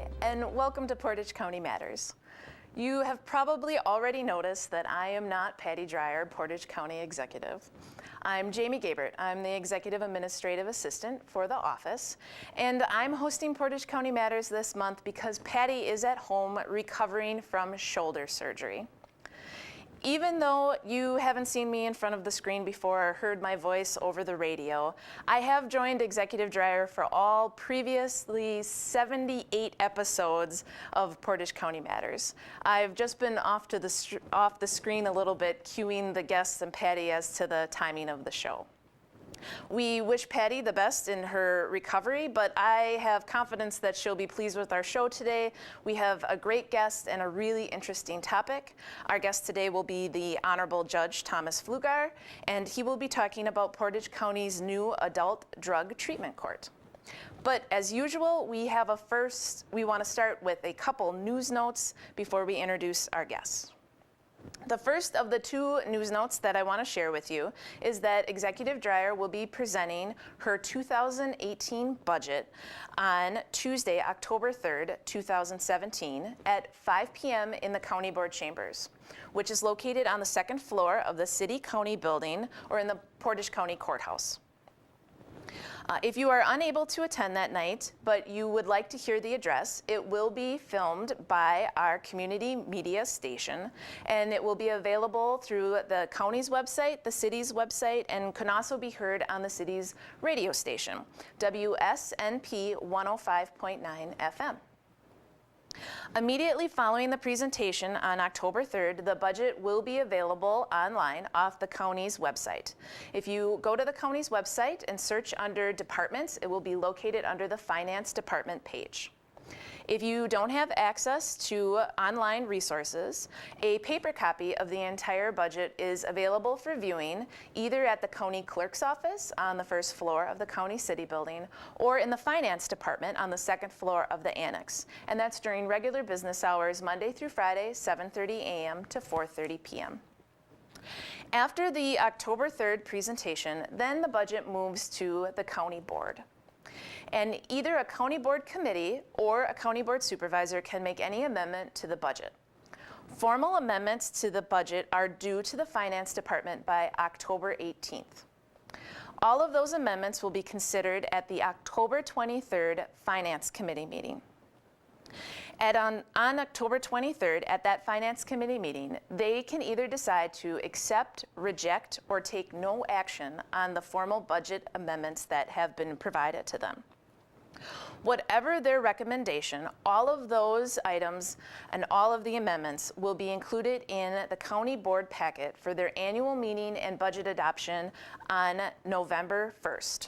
Hi, and welcome to Portage County Matters. You have probably already noticed that I am not Patty Dreyer, Portage County Executive. I'm Jami Gebert. I'm the Executive Administrative Assistant for the office, and I'm hosting Portage County Matters this month because Patty is at home recovering from shoulder surgery. Even though you haven't seen me in front of the screen before or heard my voice over the radio, I have joined Executive Dreyer for all previously 78 episodes of Portage County Matters. I've just been off the screen a little bit, cueing the guests and Patty as to the timing of the show. We wish Patty the best in her recovery, but I have confidence that she'll be pleased with our show today. We have a great guest and a really interesting topic. Our guest today will be the Honorable Judge Thomas Flugaur, and he will be talking about Portage County's new adult drug treatment court. But as usual, we want to start with a couple news notes before we introduce our guests. The first of the two news notes that I want to share with you is that Executive Dreyer will be presenting her 2018 budget on Tuesday, October 3rd, 2017 at 5 p.m. in the County Board Chambers, which is located on the second floor of the City-County building or in the Portage County Courthouse. If you are unable to attend that night, but you would like to hear the address, it will be filmed by our community media station, and it will be available through the county's website, the city's website, and can also be heard on the city's radio station, WSNP 105.9 FM. Immediately following the presentation on October 3rd, the budget will be available online off the county's website. If you go to the county's website and search under departments, it will be located under the Finance Department page. If you don't have access to online resources, a paper copy of the entire budget is available for viewing either at the county clerk's office on the first floor of the county city building or in the finance department on the second floor of the annex. And that's during regular business hours, Monday through Friday, 7:30 a.m. to 4:30 p.m. After the October 3rd presentation, then the budget moves to the county board. And either a county board committee or a county board supervisor can make any amendment to the budget. Formal amendments to the budget are due to the finance department by October 18th. All of those amendments will be considered at the October 23rd Finance Committee meeting. On October 23rd, at that Finance Committee meeting, they can either decide to accept, reject, or take no action on the formal budget amendments that have been provided to them. Whatever their recommendation, all of those items and all of the amendments will be included in the county board packet for their annual meeting and budget adoption on November 1st.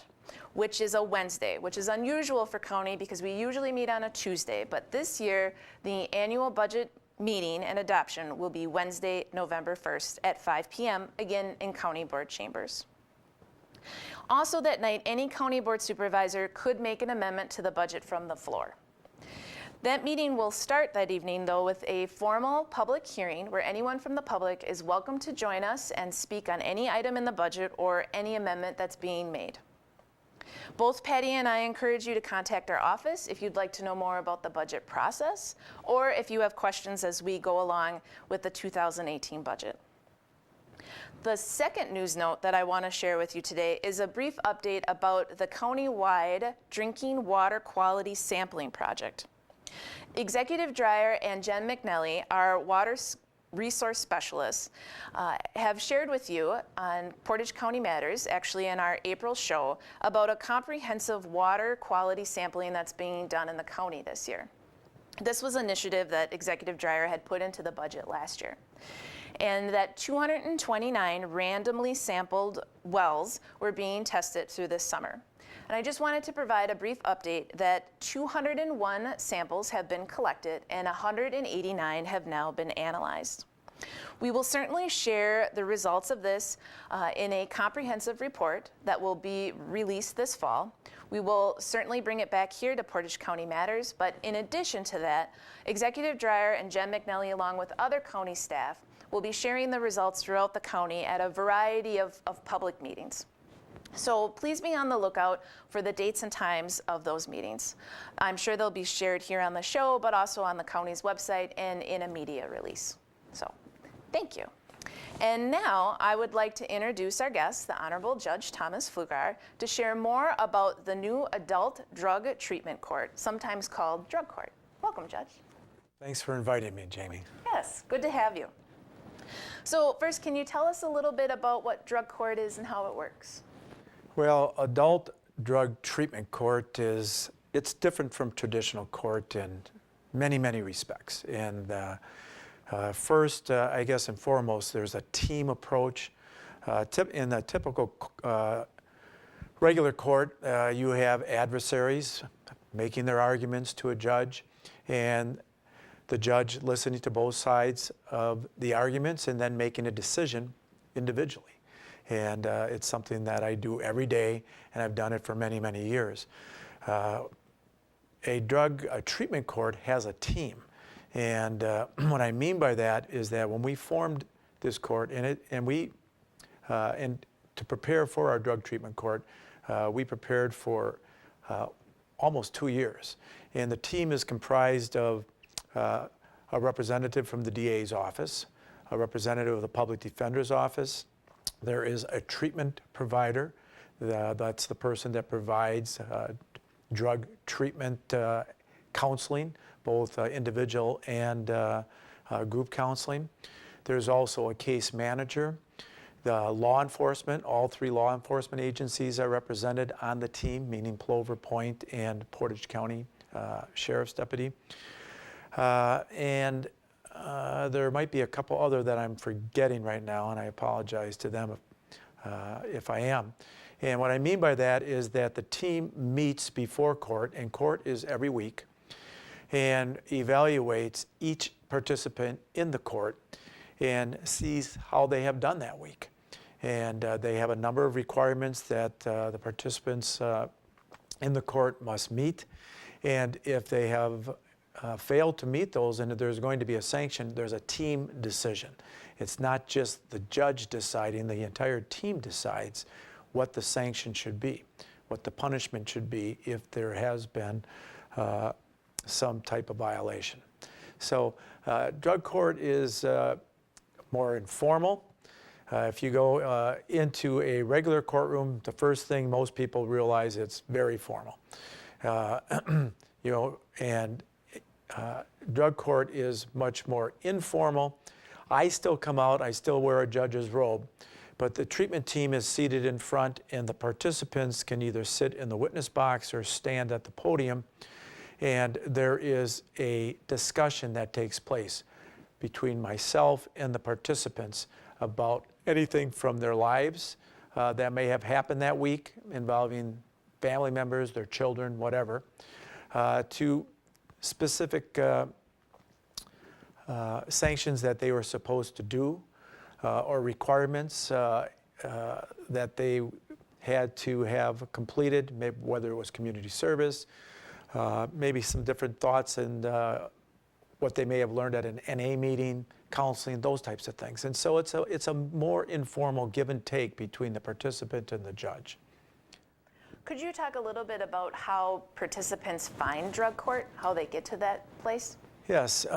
Which is a Wednesday, which is unusual for county because we usually meet on a Tuesday, but this year the annual budget meeting and adoption will be Wednesday, November 1st at 5 p.m., again in county board chambers. Also that night, any county board supervisor could make an amendment to the budget from the floor. That meeting will start that evening, though, with a formal public hearing where anyone from the public is welcome to join us and speak on any item in the budget or any amendment that's being made. Both Patty and I encourage you to contact our office if you'd like to know more about the budget process or if you have questions as we go along with the 2018 budget. The second news note that I want to share with you today is a brief update about the county-wide drinking water quality sampling project. Executive Dreyer and Jen McNelly, our water resource specialists, have shared with you on Portage County Matters, actually in our April show, about a comprehensive water quality sampling that's being done in the county this year. This was an initiative that Executive Dreyer had put into the budget last year. And that 229 randomly sampled wells were being tested through this summer. And I just wanted to provide a brief update that 201 samples have been collected and 189 have now been analyzed. We will certainly share the results of this in a comprehensive report that will be released this fall. We will certainly bring it back here to Portage County Matters, but in addition to that, Executive Dreyer and Jen McNelly, along with other county staff, will be sharing the results throughout the county at a variety of public meetings. So please be on the lookout for the dates and times of those meetings. I'm sure they'll be shared here on the show, but also on the county's website and in a media release. So thank you. And now I would like to introduce our guest, the Honorable Judge Thomas Flugaur, to share more about the new Adult Drug Treatment Court, sometimes called Drug Court. Welcome, Judge. Thanks for inviting me, Jamie. Yes, good to have you. So first, can you tell us a little bit about what Drug Court is and how it works? Well, Adult Drug Treatment Court it's different from traditional court in many, many respects. And first, I guess and foremost, there's a team approach. In a typical regular court, you have adversaries making their arguments to a judge, and the judge listening to both sides of the arguments and then making a decision individually. And it's something that I do every day, and I've done it for many, many years. A treatment court has a team. And what I mean by that is that when we formed this court, and to prepare for our drug treatment court, we prepared for almost 2 years. And the team is comprised of a representative from the DA's office, a representative of the public defender's office. There is a treatment provider. That's the person that provides drug treatment counseling, both individual and group counseling. There's also a case manager. The law enforcement, all 3 law enforcement agencies are represented on the team, meaning Plover Point and Portage County Sheriff's Deputy. There might be a couple other that I'm forgetting right now, and I apologize to them if I am. And what I mean by that is that the team meets before court, and court is every week, and evaluates each participant in the court and sees how they have done that week. And they have a number of requirements that the participants in the court must meet. And if they have failed to meet those and there's going to be a sanction, there's a team decision. It's not just the judge deciding, the entire team decides what the sanction should be, what the punishment should be if there has been some type of violation. So drug court is more informal. If you go into a regular courtroom, the first thing most people realize it's very formal. Drug court is much more informal. I still come out, I still wear a judge's robe, but the treatment team is seated in front, and the participants can either sit in the witness box or stand at the podium, and there is a discussion that takes place between myself and the participants about anything from their lives that may have happened that week involving family members, their children, whatever, to specific sanctions that they were supposed to do or requirements that they had to have completed, maybe whether it was community service, maybe some different thoughts and what they may have learned at an NA meeting, counseling, those types of things. And so it's a more informal give and take between the participant and the judge. Could you talk a little bit about how participants find drug court, how they get to that place? Yes,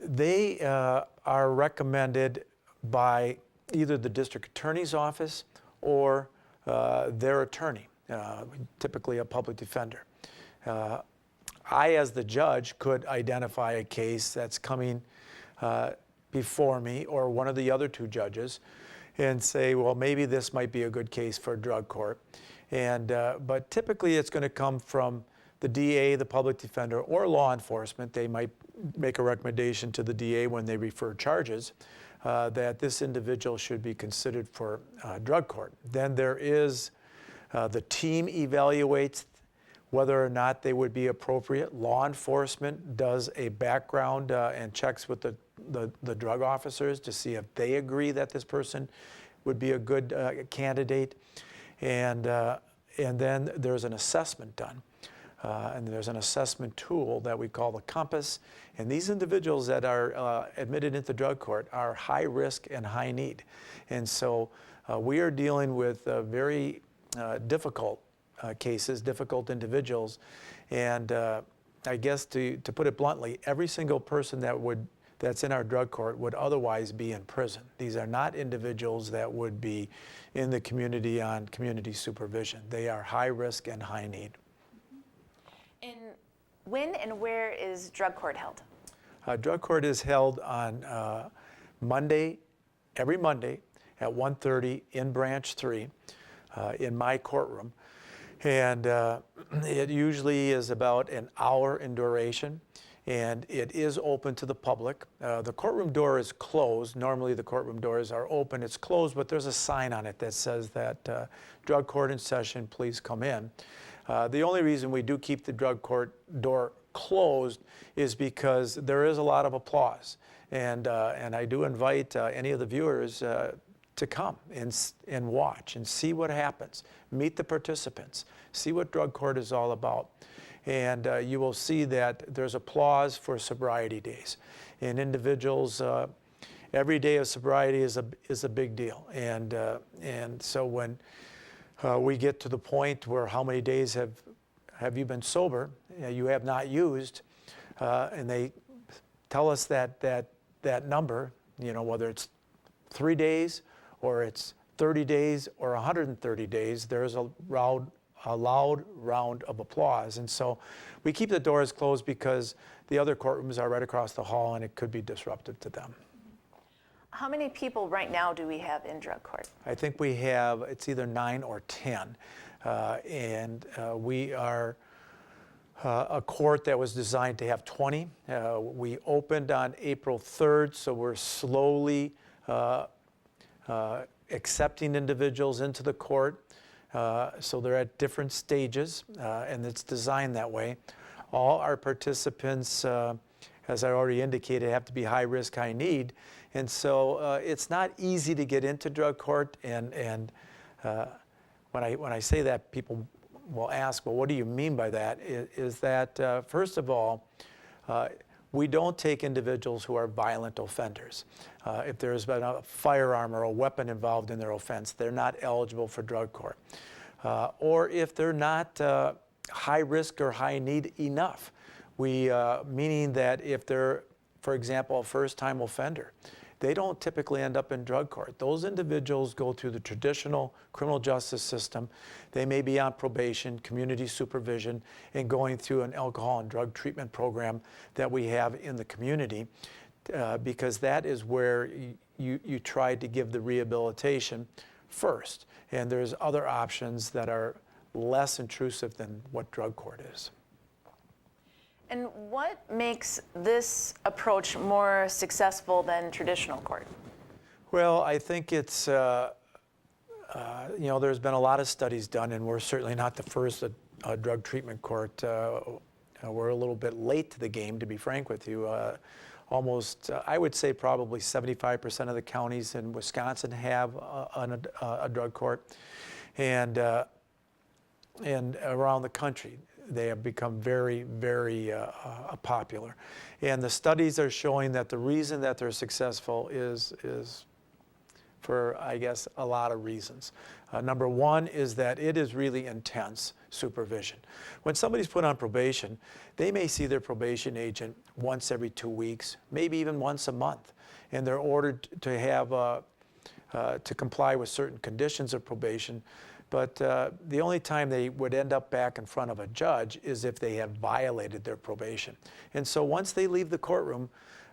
they are recommended by either the district attorney's office or their attorney, typically a public defender. I, as the judge, could identify a case that's coming before me or one of the other 2 judges and say, well, maybe this might be a good case for drug court. But typically it's going to come from the DA, the public defender, or law enforcement. They might make a recommendation to the DA when they refer charges that this individual should be considered for drug court. Then there is the team evaluates whether or not they would be appropriate. Law enforcement does a background and checks with the drug officers to see if they agree that this person would be a good candidate. And then there's an assessment done. And there's an assessment tool that we call the Compass. And these individuals that are admitted into drug court are high risk and high need. And so we are dealing with very difficult cases, difficult individuals. And I guess to put it bluntly, every single person that's in our drug court would otherwise be in prison. These are not individuals that would be in the community on community supervision. They are high risk and high need. And when and where is drug court held? Drug court is held on every Monday at 1:30 in Branch 3 in my courtroom. And it usually is about an hour in duration, and it is open to the public. The courtroom door is closed. Normally the courtroom doors are open. It's closed, but there's a sign on it that says that drug court in session, please come in. The only reason we do keep the drug court door closed is because there is a lot of applause. And I do invite any of the viewers to come and watch and see what happens. Meet the participants. See what drug court is all about. And you will see that there's applause for sobriety days. And individuals, every day of sobriety is a big deal. And so when we get to the point where how many days have you been sober, you have not used, and they tell us that number, whether it's 3 days or it's 30 days or 130 days, there's a loud round of applause. And so we keep the doors closed because the other courtrooms are right across the hall and it could be disruptive to them. How many people right now do we have in drug court? I think we have, it's either 9 or 10. And we are a court that was designed to have 20. We opened on April 3rd, so we're slowly accepting individuals into the court. So they're at different stages, and it's designed that way. All our participants, as I already indicated, have to be high risk, high need. And so it's not easy to get into drug court. And when I say that, people will ask, well, what do you mean by that? Is that, first of all, we don't take individuals who are violent offenders. If there's been a firearm or a weapon involved in their offense, they're not eligible for drug court. Or if they're not high risk or high need enough, meaning that if they're, for example, a first-time offender, they don't typically end up in drug court. Those individuals go through the traditional criminal justice system. They may be on probation, community supervision, and going through an alcohol and drug treatment program that we have in the community, because that is where you try to give the rehabilitation first. And there's other options that are less intrusive than what drug court is. And what makes this approach more successful than traditional court? Well, I think it's, there's been a lot of studies done, and we're certainly not the first drug treatment court. We're a little bit late to the game, to be frank with you. I would say probably 75% of the counties in Wisconsin have a drug court, and around the country they have become very, very popular. And the studies are showing that the reason that they're successful is for, I guess, a lot of reasons. Number one is that it is really intense supervision. When somebody's put on probation, they may see their probation agent once every 2 weeks, maybe even once a month, and they're ordered to have to comply with certain conditions of probation. But the only time they would end up back in front of a judge is if they have violated their probation. And so once they leave the courtroom,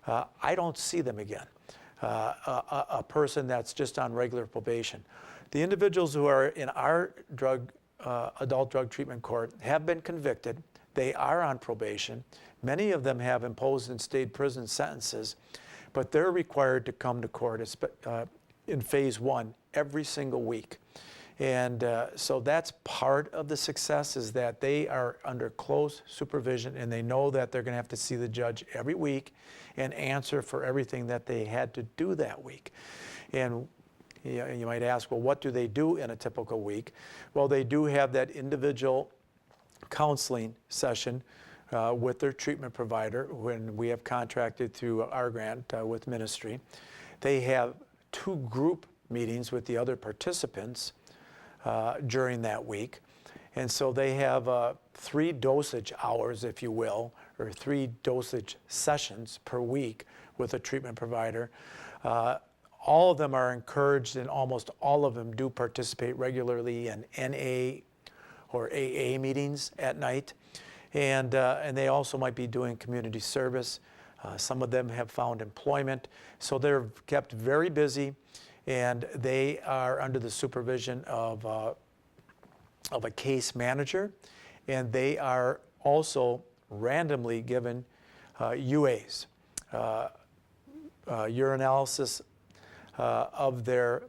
I don't see them again. A person that's just on regular probation. The individuals who are in our adult drug treatment court have been convicted. They are on probation. Many of them have imposed and stayed prison sentences, but they're required to come to court in phase 1 every single week. And so that's part of the success, is that they are under close supervision and they know that they're going to have to see the judge every week and answer for everything that they had to do that week. And you might ask, well, what do they do in a typical week? Well, they do have that individual counseling session with their treatment provider when we have contracted through our grant with ministry. They have 2 group meetings with the other participants. during that week. And so they have 3 dosage hours, if you will, or 3 dosage sessions per week with a treatment provider. All of them are encouraged, and almost all of them do participate regularly in NA or AA meetings at night. And they also might be doing community service. Some of them have found employment. So they're kept very busy, and they are under the supervision of a case manager, and they are also randomly given UAs, urinalysis of their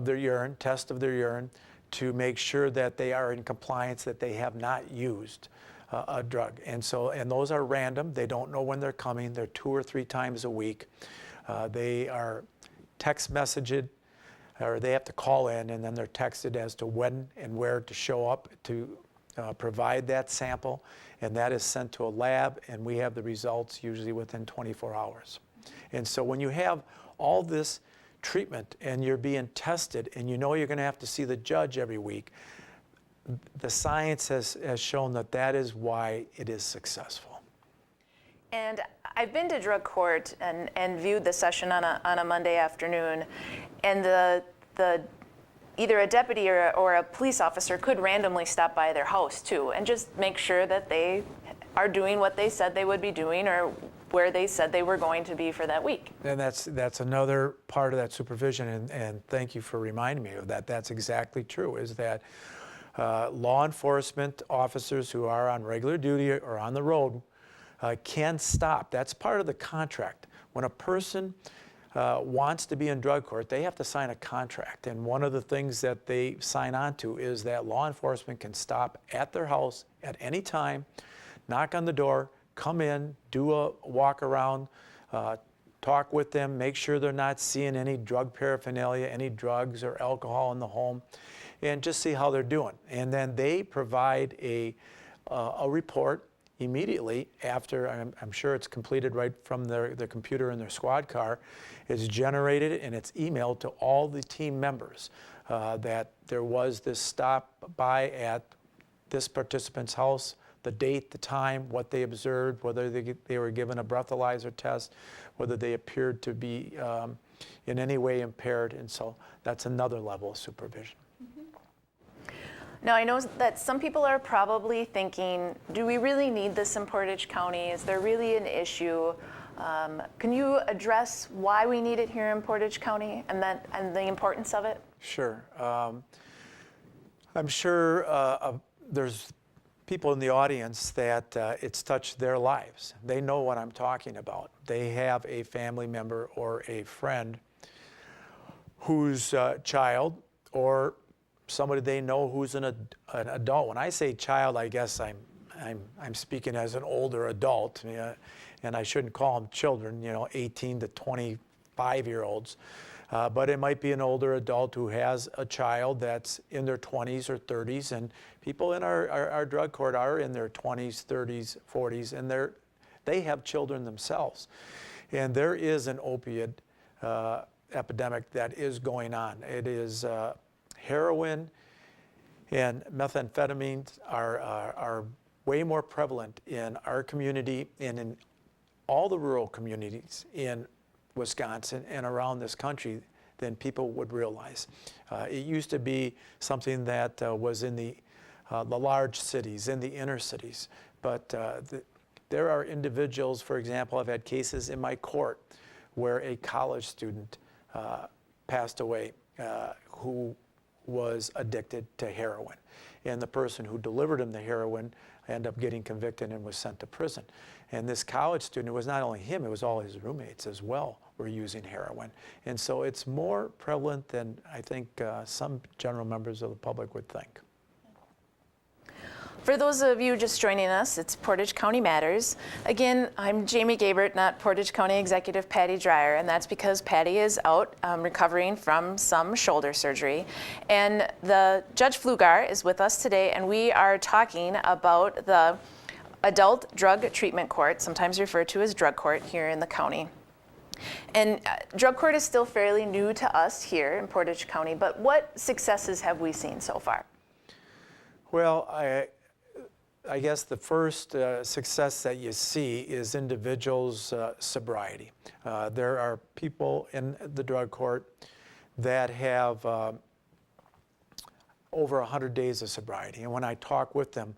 urine, test of their urine, to make sure that they are in compliance, that they have not used a drug. And those are random. They don't know when they're coming. They're 2 or 3 times a week. They are text messaged, or they have to call in, and then they're texted as to when and where to show up to provide that sample, and that is sent to a lab, and we have the results usually within 24 hours. And so when you have all this treatment and you're being tested, and you know you're going to have to see the judge every week, the science has shown that that is why it is successful. And I've been to drug court and viewed the session on a Monday afternoon, and the either a deputy or a police officer could randomly stop by their house too, and just make sure that they are doing what they said they would be doing, or where they said they were going to be for that week. And that's another part of that supervision, and thank you for reminding me of that. That's exactly true, is that law enforcement officers who are on regular duty or on the road can stop. That's part of the contract. When a person wants to be in drug court, they have to sign a contract. And one of the things that they sign on to is that law enforcement can stop at their house at any time, knock on the door, come in, do a walk around, talk with them, make sure they're not seeing any drug paraphernalia, any drugs or alcohol in the home, and just see how they're doing. And then they provide a report immediately after. I'm sure it's completed right from their computer in their squad car. It's generated and it's emailed to all the team members that there was this stop by at this participant's house, the date, the time, what they observed, whether they were given a breathalyzer test, whether they appeared to be in any way impaired. And so that's another level of supervision. Now, I know that some people are probably thinking, do we really need this in Portage County? Is there really an issue? Can you address why we need it here in Portage County and the importance of it? Sure. I'm sure there's people in the audience that it's touched their lives. They know what I'm talking about. They have a family member or a friend whose child, or somebody they know who's an adult. When I say child, I guess I'm speaking as an older adult, and I shouldn't call them children, 18 to 25-year-olds. But it might be an older adult who has a child that's in their 20s or 30s, and people in our drug court are in their 20s, 30s, 40s, and they have children themselves. And there is an opiate epidemic that is going on. It is heroin and methamphetamines are way more prevalent in our community and in all the rural communities in Wisconsin and around this country than people would realize. It used to be something that was in the large cities, in the inner cities, but there are individuals, for example, I've had cases in my court where a college student passed away who was addicted to heroin. And the person who delivered him the heroin ended up getting convicted and was sent to prison. And this college student, it was not only him, it was all his roommates as well were using heroin. And so it's more prevalent than I think some general members of the public would think. For those of you just joining us, it's Portage County Matters. Again, I'm Jami Gebert, not Portage County Executive Patty Dreyer, and that's because Patty is out recovering from some shoulder surgery. And the Judge Flugaur is with us today, and we are talking about the Adult Drug Treatment Court, sometimes referred to as drug court here in the county. And drug court is still fairly new to us here in Portage County, but what successes have we seen so far? Well, I guess the first success that you see is individuals' sobriety. There are people in the drug court that have over 100 days of sobriety. And when I talk with them,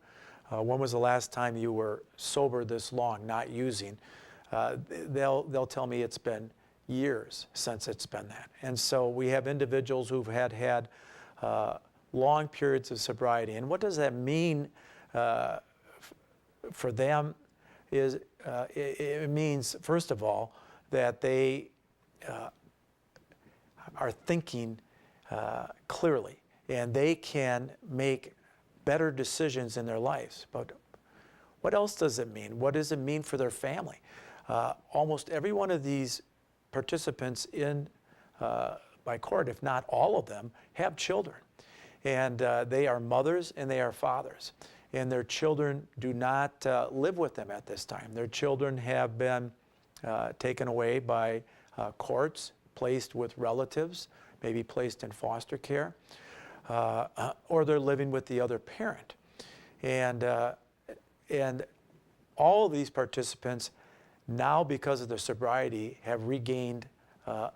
when was the last time you were sober this long, not using? They'll tell me it's been years since it's been that. And so we have individuals who've had long periods of sobriety. And what does that mean for them? It means, first of all, that they are thinking clearly, and they can make better decisions in their lives. But what else does it mean? What does it mean for their family? Almost every one of these participants in by court, if not all of them, have children. And they are mothers and they are fathers. And their children do not live with them at this time. Their children have been taken away by courts, placed with relatives, maybe placed in foster care, or they're living with the other parent. And all of these participants now, because of their sobriety, have regained a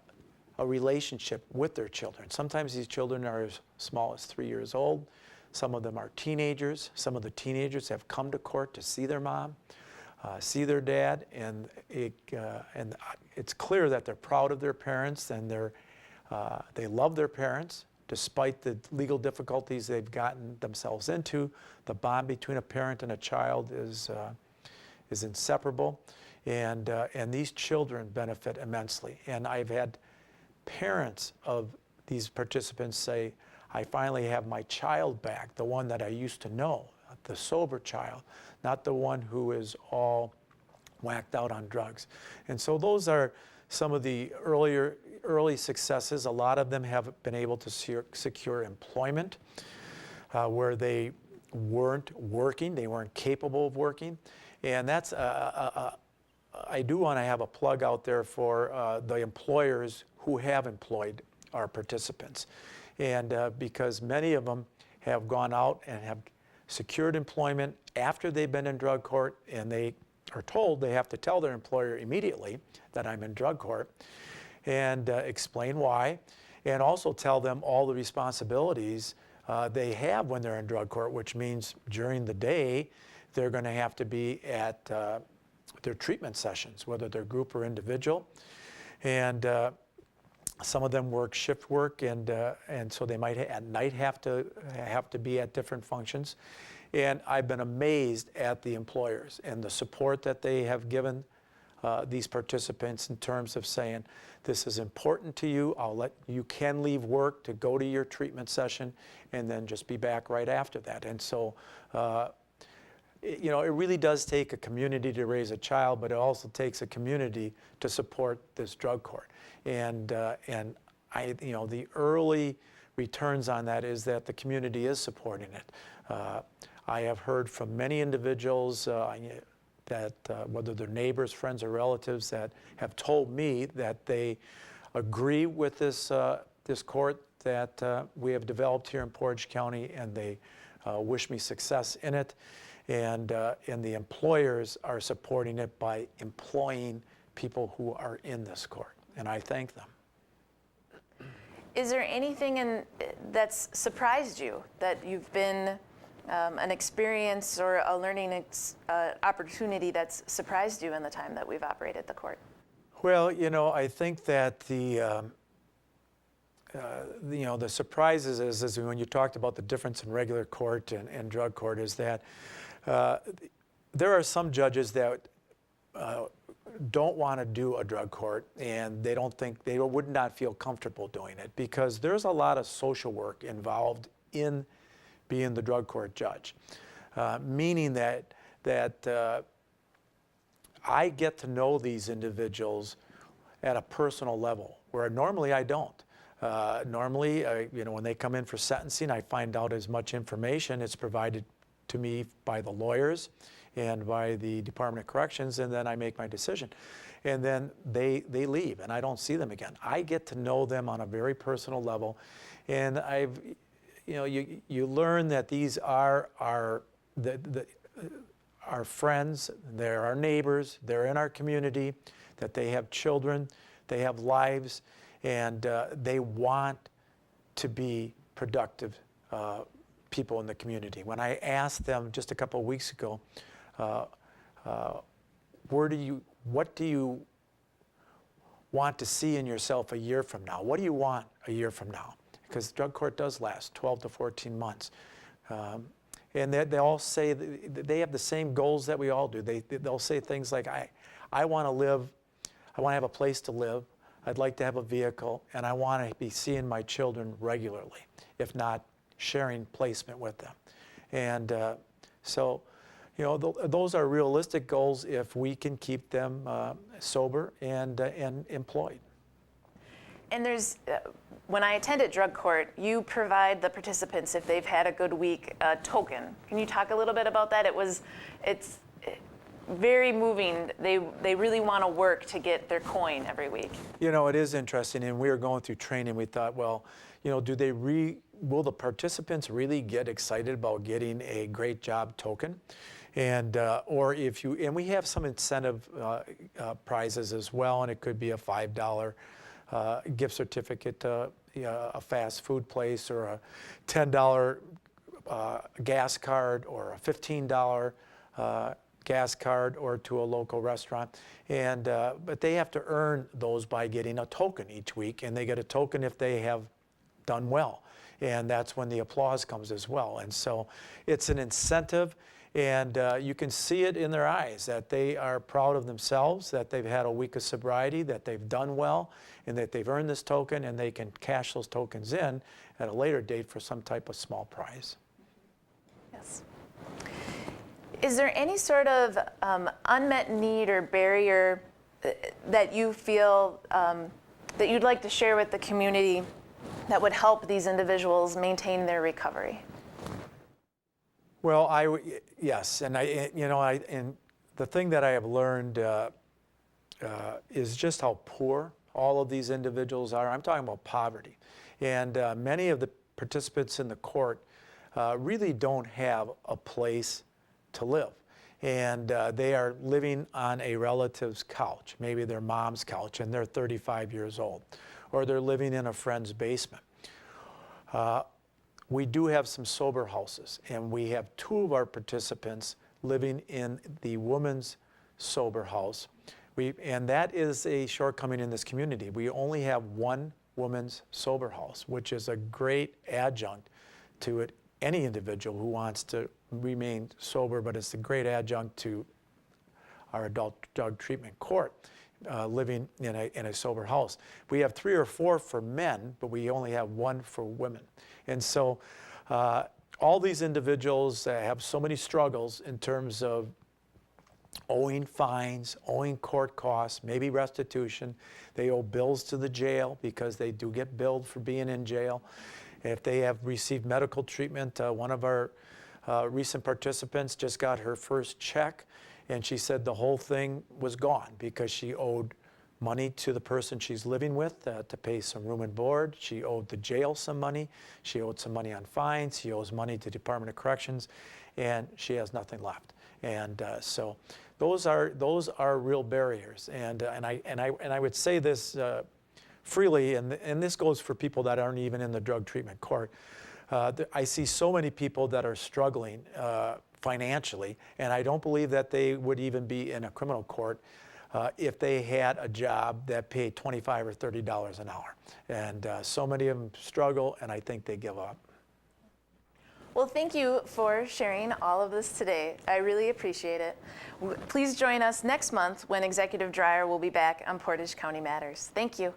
relationship with their children. Sometimes these children are as small as 3 years old. Some of them are teenagers. Some of the teenagers have come to court to see their mom, see their dad, and it's clear that they're proud of their parents and they love their parents despite the legal difficulties they've gotten themselves into. The bond between a parent and a child is inseparable, and these children benefit immensely. And I've had parents of these participants say, I finally have my child back, the one that I used to know, the sober child, not the one who is all whacked out on drugs. And so those are some of the early successes. A lot of them have been able to secure employment where they weren't working, they weren't capable of working. And that's, I do want to have a plug out there for the employers who have employed our participants. And because many of them have gone out and have secured employment after they've been in drug court, and they are told they have to tell their employer immediately that I'm in drug court, and explain why, and also tell them all the responsibilities they have when they're in drug court, which means during the day they're going to have to be at their treatment sessions, whether they're group or individual. And some of them work shift work, and so they might at night have to be at different functions. And I've been amazed at the employers and the support that they have given these participants in terms of saying, this is important to you, you can leave work to go to your treatment session and then just be back right after that. And so it really does take a community to raise a child, but it also takes a community to support this drug court. And the early returns on that is that the community is supporting it. I have heard from many individuals that whether they're neighbors, friends, or relatives that have told me that they agree with this court that we have developed here in Portage County, and they wish me success in it. And the employers are supporting it by employing people who are in this court, and I thank them. Is there anything that's surprised you, that you've been an experience or a learning opportunity that's surprised you in the time that we've operated the court? Well, I think that the surprises is when you talked about the difference in regular court and drug court is that there are some judges that don't want to do a drug court, and they would not feel comfortable doing it because there's a lot of social work involved in being the drug court judge, meaning that I get to know these individuals at a personal level where normally I don't. Normally, when they come in for sentencing, I find out as much information. It's provided to me by the lawyers and by the Department of Corrections, and then I make my decision. And then they leave, and I don't see them again. I get to know them on a very personal level, and you learn that these are our friends, they're our neighbors, they're in our community, that they have children, they have lives, and they want to be productive people in the community. When I asked them just a couple of weeks ago, what do you want to see in yourself a year from now? What do you want a year from now? Because drug court does last 12 to 14 months. And they all say they have the same goals that we all do. They'll say things like, I want to live, I want to have a place to live, I'd like to have a vehicle, and I want to be seeing my children regularly, if not sharing placement with them. And so, those are realistic goals if we can keep them sober and employed. And there's, when I attended drug court, you provide the participants, if they've had a good week, a token. Can you talk a little bit about that? It's very moving. They really want to work to get their coin every week. It is interesting, and we were going through training. We thought, well, will the participants really get excited about getting a great job token? And and we have some incentive prizes as well, and it could be a $5 gift certificate to a fast food place, or a $10 gas card, or a $15 gas card, or to a local restaurant. And but they have to earn those by getting a token each week, and they get a token if they have done well. And that's when the applause comes as well. And so it's an incentive, and you can see it in their eyes that they are proud of themselves, that they've had a week of sobriety, that they've done well, and that they've earned this token, and they can cash those tokens in at a later date for some type of small prize. Yes. Is there any sort of unmet need or barrier that you feel that you'd like to share with the community that would help these individuals maintain their recovery? Well, yes, and and the thing that I have learned is just how poor all of these individuals are. I'm talking about poverty, and many of the participants in the court really don't have a place to live, and they are living on a relative's couch, maybe their mom's couch, and they're 35 years old, or they're living in a friend's basement. We do have some sober houses, and we have 2 of our participants living in the women's sober house. And that is a shortcoming in this community. We only have 1 women's sober house, which is a great adjunct to any individual who wants to remain sober, but it's a great adjunct to our adult drug treatment court, living in a sober house. We have 3 or 4 for men, but we only have 1 for women. And so all these individuals have so many struggles in terms of owing fines, owing court costs, maybe restitution. They owe bills to the jail because they do get billed for being in jail. If they have received medical treatment, one of our recent participants just got her first check, and she said the whole thing was gone because she owed money to the person she's living with to pay some room and board. She owed the jail some money. She owed some money on fines. She owes money to Department of Corrections, and she has nothing left. And so those are real barriers. And I would say this freely, and this goes for people that aren't even in the drug treatment court. I see so many people that are struggling financially, and I don't believe that they would even be in a criminal court if they had a job that paid $25 or $30 an hour. And so many of them struggle, and I think they give up. Well, thank you for sharing all of this today. I really appreciate it. Please join us next month when Executive Dreyer will be back on Portage County Matters. Thank you.